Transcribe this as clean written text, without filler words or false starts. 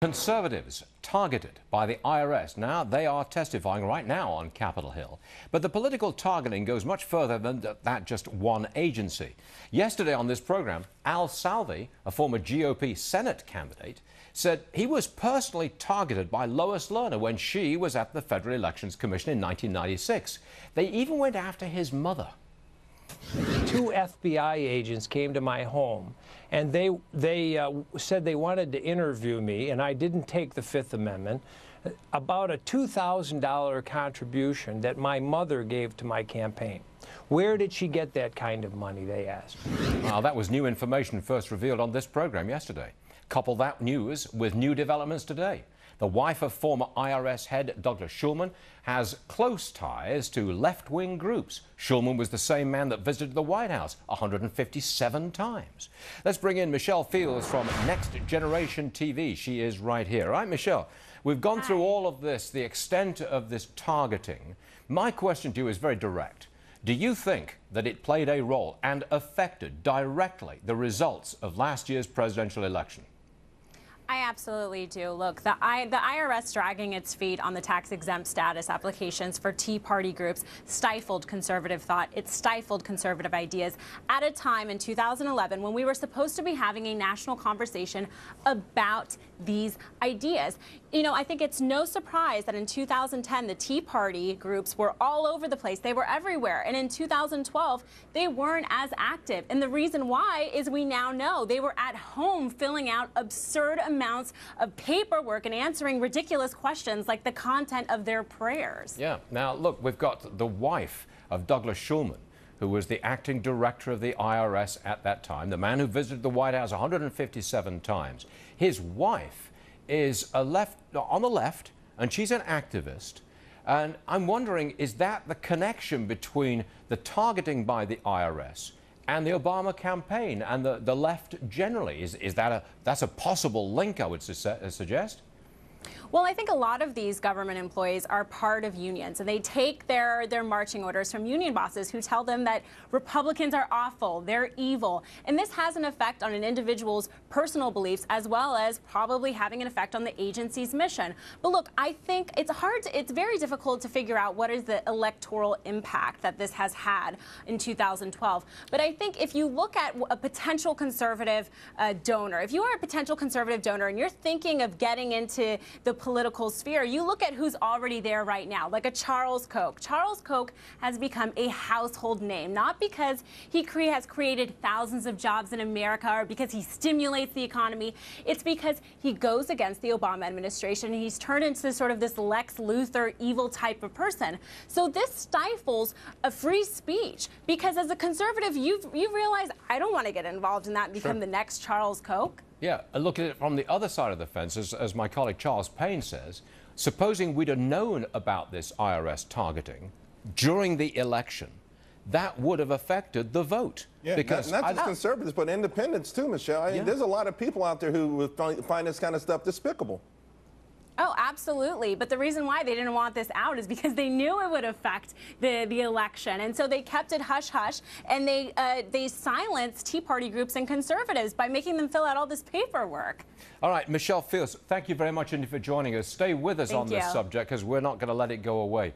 Conservatives targeted by the IRS. Now, they are testifying right now on Capitol Hill. But the political targeting goes much further than that just one agency. Yesterday on this program, Al Salvi, a former GOP Senate candidate, said he was personally targeted by Lois Lerner when she was at the Federal Elections Commission in 1996. They even went after his mother. Two FBI agents came to my home, and they said they wanted to interview me, and I didn't take the Fifth Amendment, about a $2,000 contribution that my mother gave to my campaign. Where did she get that kind of money, they asked. Well, that was new information first revealed on this program yesterday. Couple that news with new developments today. The wife of former IRS head Douglas Schulman has close ties to left-wing groups. Schulman was the same man that visited the White House 157 times. Let's bring in Michelle Fields from Next Generation TV. She is right here. All right, Michelle, we've gone through all of this, the extent of this targeting. My question to you is very direct. Do you think that it played a role and affected directly the results of last year's presidential election? I absolutely do. Look, the IRS dragging its feet on the tax-exempt status applications for Tea Party groups stifled conservative thought. It stifled conservative ideas at a time in 2011 when we were supposed to be having a national conversation about these ideas. You know, I think it's no surprise that in 2010, the Tea Party groups were all over the place. They were everywhere. And in 2012, they weren't as active. And the reason why is we now know they were at home filling out absurd amounts of paperwork and answering ridiculous questions like the content of their prayers. Yeah. Now, look, we've got the wife of Douglas Schulman, who was the acting director of the IRS at that time, the man who visited the White House 157 times. His wife is on the left, and she's an activist. And I'm wondering, is that the connection between the targeting by the IRS and the Obama campaign and the left generally? That's a possible link, I would suggest? Well, I think a lot of these government employees are part of unions, and they take their marching orders from union bosses who tell them that Republicans are awful, they're evil. And this has an effect on an individual's personal beliefs as well as probably having an effect on the agency's mission. But look, I think it's very difficult to figure out what is the electoral impact that this has had in 2012. But I think if you look at a potential conservative donor, if you are a potential conservative donor and you're thinking of getting into the political sphere, you look at who's already there right now, like a Charles Koch. Charles Koch has become a household name, not because he has created thousands of jobs in America or because he stimulates the economy. It's because he goes against the Obama administration, and he's turned into sort of this Lex Luthor evil type of person. So this stifles a free speech, because as a conservative, you realize I don't want to get involved in that and become the next Charles Koch. Yeah, look at it from the other side of the fence, as my colleague Charles Payne says. Supposing we'd have known about this IRS targeting during the election, that would have affected the vote. Yeah, because not just conservatives, but independents too, Michelle. I mean, there's a lot of people out there who would find this kind of stuff despicable. Oh, absolutely. But the reason why they didn't want this out is because they knew it would affect the election. And so they kept it hush-hush, and they silenced Tea Party groups and conservatives by making them fill out all this paperwork. All right, Michelle Fields, thank you very much indeed for joining us. Stay with us on this subject, because we're not going to let it go away.